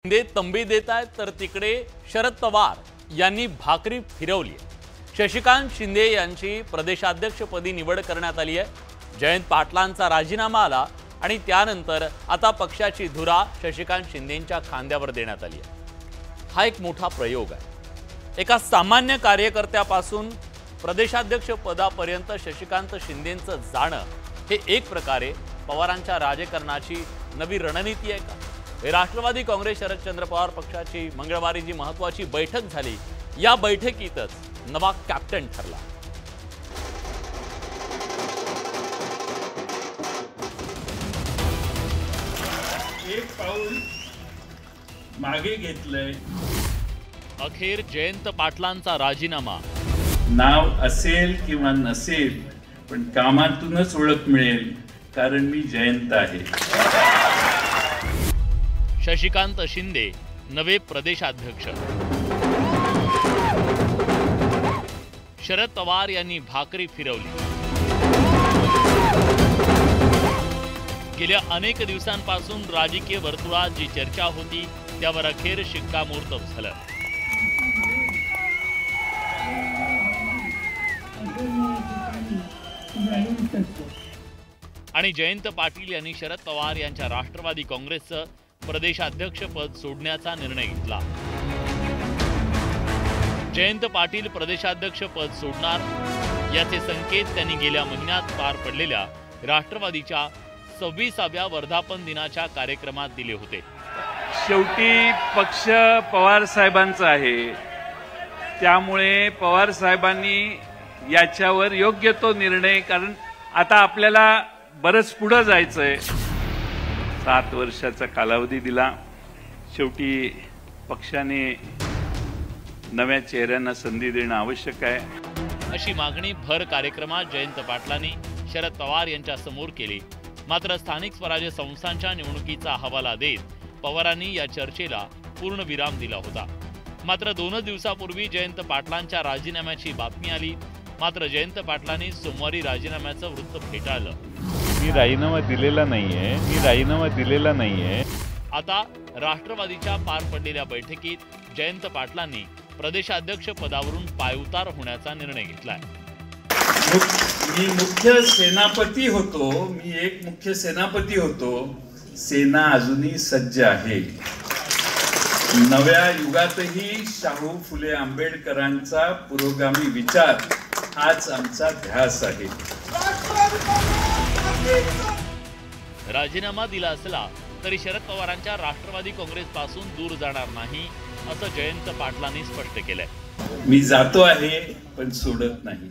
शिंदे तंबी देत आहेत तर तिकडे शरद पवार यांनी भाकरी फिरवली आहे। शशिकांत शिंदे यांची प्रदेशाध्यक्षपदी निवड करण्यात आली आहे। जयंत पाटलांचा राजीनामा आला आणि त्यानंतर आता पक्षाची धुरा शशिकांत शिंदेंच्या खांद्यावर देण्यात आली आहे। हा एक मोठा प्रयोग आहे। एका सामान्य कार्यकर्त्यापासून प्रदेशाध्यक्ष पदापर्यंत शशिकांत शिंदेंचं जाणं हे एक प्रकारे पवारांच्या राजकारणाची नवी रणनीती आहे का? राष्ट्रवादी काँग्रेस शरदचंद्र पवार पक्षाची मंगळवारी जी महत्त्वाची बैठक झाली, या बैठकीतच नवा कॅप्टन ठरला। एक पाऊल मागे घेतलंय। अखेर जयंत पाटलांचा राजीनामा। नाव असेल किंवा नसेल पण कामातूनच ओळख मिळेल, कारण मी जयंत आहे। शशिकांत शिंदे नवे प्रदेशाध्यक्ष। शरद पवार यांनी भाकरी फिरवली। गेल्या अनेक दिवसांपासून राजकीय वर्तुळात जी चर्चा होती त्यावर अखेर शिक्कामोर्तब झालं। आणि जयंत पाटील यांनी शरद पवार यांच्या राष्ट्रवादी काँग्रेसचं प्रदेशाध्यक्षपद सोडण्याचा निर्णय घेतला। जयंत पाटील प्रदेशाध्यक्षपद सोडणार याचे संकेत त्यांनी गेल्या महिन्यात पार पडलेल्या राष्ट्रवादीच्या 26व्या वर्धापन दिनाच्या कार्यक्रमात दिले होते। शेवटी पक्ष पवार साहेबांचा आहे, त्यामुळे पवार साहेबांनी याच्यावर योग्य तो निर्णय, कारण आता आपल्याला बरंच पुढे जायचंय। 7 वर्षाचा कालावधी दिला, शेवटी पक्षाने नव्या चेहऱ्यांना संधी देणं आवश्यक आहे। अशी मागणी भर कार्यक्रमात जयंत पाटलांनी शरद पवार यांच्या समोर केली। मात्र स्थानिक स्वराज्य संस्थांच्या निवडणुकीचा हवाला देत पवारांनी या चर्चेला पूर्ण विराम दिला होता। मात्र 2 दिवसापूर्वी जयंत पाटलांच्या राजीनाम्याची बातमी आली। मात्र जयंत पाटलांनी सोमवारी राजीनाम्याचं वृत्त फेटाळलं। मी राजीनामा दिलेला नाहीये। आता राष्ट्रवादीच्या पार पडलेल्या बैठकीत जयंत पाटलांनी प्रदेशाध्यक्ष पदावरून पायउतार होण्याचा निर्णय घेतलाय। मी मुख्य सेनापती होतो। सेना अजूनही सज्ज आहे। नव्या युगातही शाहू फुले आंबेडकरांचा पुरोगामी विचार हाच आमचा ध्यास आहे। राजीनामा दिला असला तरी शरद पवारांच्या राष्ट्रवादी काँग्रेस पासून दूर जाणार नाही, असं जयंत पाटलांनी स्पष्ट केलंय। मी जातो आहे पण सोडत नाही।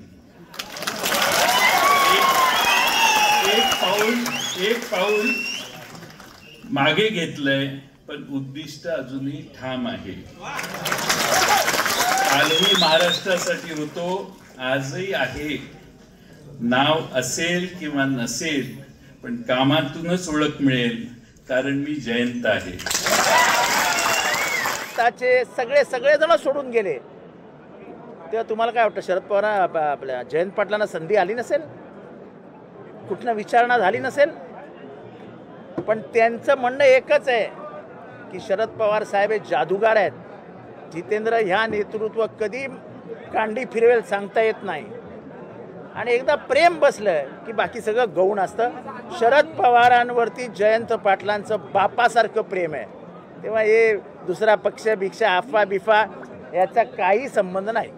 एक पाऊल मागे घेतलंय, पण उद्दिष्ट अजूनही ठाम आहे। कालही महाराष्ट्रासाठी होतो, आजही आहे। नाव असेल किंवा नसेल पण कामातूनच ओळख मिळेल, कारण मी जयंत आहे। त्याचे सगळे जण सोडून गेले, तेव्हा तुम्हाला काय वाटतं? शरद पवार आपल्या जयंत पाटलांना संधी आली नसेल, कुठनं विचारणा झाली नसेल, पण त्यांचं म्हणणं एकच आहे की शरद पवार साहेब हे जादूगार आहेत। जितेंद्र ह्या नेतृत्व कधी कांडी फिरवेल सांगता येत नाही, आणि एकदा प्रेम बसलं की बाकी सगळं गौण असतं। शरद पवारांवरती जयंत पाटलांचं बापासारखं प्रेम आहे, तेव्हा हे दुसरा पक्ष भिक्षा अफवा बिफा याचा काही संबंध नाही।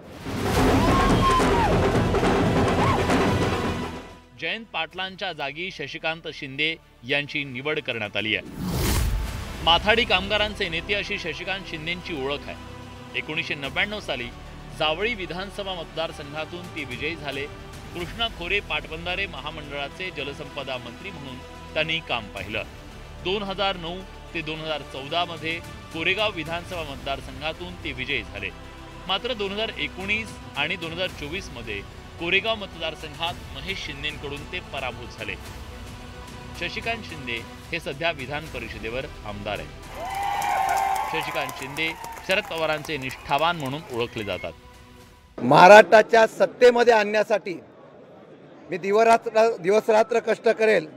जयंत पाटलांच्या जागी शशिकांत शिंदे यांची निवड करण्यात आली आहे। माथाडी कामगारांचे नेते अशी शशिकांत शिंदेंची ओळख आहे। 1999 साली जावळी विधानसभा मतदारसंघातून ते विजयी झाले। कृष्णा खोरे पाटबंधारे महामंडळाचे जलसंपदा मंत्री म्हणून त्यांनी काम पाहिलं। 2009 ते 2014 मध्ये कोरेगाव विधानसभा मतदारसंघातून ते विजयी झाले। मात्र 2019 आणि 2024 मध्ये कोरेगाव मतदारसंघात महेश शिंदेंकडून ते पराभूत झाले। शशिकांत शिंदे हे सध्या विधान परिषदेवर आमदार आहेत। शशिकांत शिंदे शरद पवारांचे निष्ठावान म्हणून ओळखले जातात। महाराष्ट्राच्या सत्तेमध्ये आणण्यासाठी मी दिवस रात्र कष्ट करेल,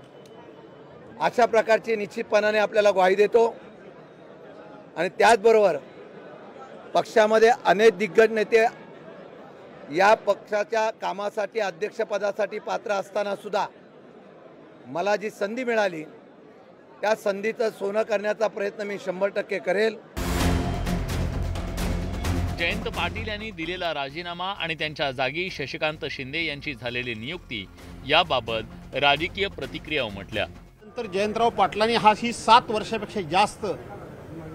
अशा प्रकारची निश्चितपणाने आपल्याला ग्वाही देतो। आणि त्याचबरोबर पक्षामध्ये अनेक दिग्गज नेते या पक्षाच्या कामासाठी अध्यक्षपदासाठी पात्र असताना सुद्धा मला जी संधी मिळाली त्या संधीचं सोनं करण्याचा प्रयत्न मी 100% करेल. जयंत पाटील यांनी दिलेला राजीनामा आणि त्यांच्या जागी शशिकांत शिंदे यांची झालेली नियुक्ती याबाबत राजकीय प्रतिक्रिया उमटल्या. नंतर जयंतराव पाटलांनी ही 7 वर्षापेक्षा जास्त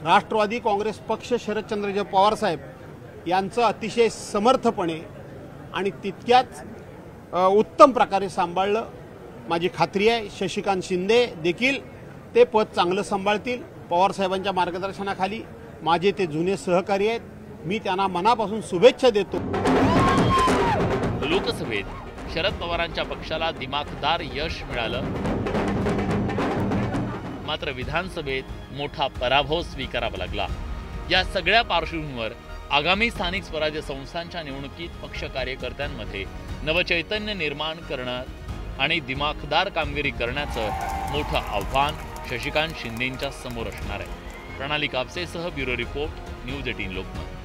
राष्ट्रवादी काँग्रेस पक्ष शरदचंद्रजी पवार साहेब यांचं अतिशय समर्थपणे आणि तितक्याच उत्तम प्रकारे सांभाळलं. माझी खात्री आहे शशिकांत शिंदे देखील ते पद चांगलं सांभाळतील. पवार साहेबांच्या मार्गदर्शनाखाली माझे ते जुने सहकारी आहेत. मी त्यांना मनापासून शुभेच्छा देतो. लोकसभेत शरद पवारांच्या पक्षाला दिमाखदार यश मिळालं, मात्र विधानसभेत मोठा पराभव स्वीकारावा लागला. या सगळ्या पार्श्वभूमीवर आगामी स्थानिक स्वराज्य संस्थांच्या निवडणुकीत पक्ष कार्यकर्त्यांमध्ये नवचैतन्य निर्माण करणं आणि दिमाखदार कामगिरी करण्याचं मोठं आव्हान शशिकांत शिंदेंच्या समोर असणार आहे. प्रणाली कापसेसह ब्युरो रिपोर्ट, न्यूज 18 लोकमत.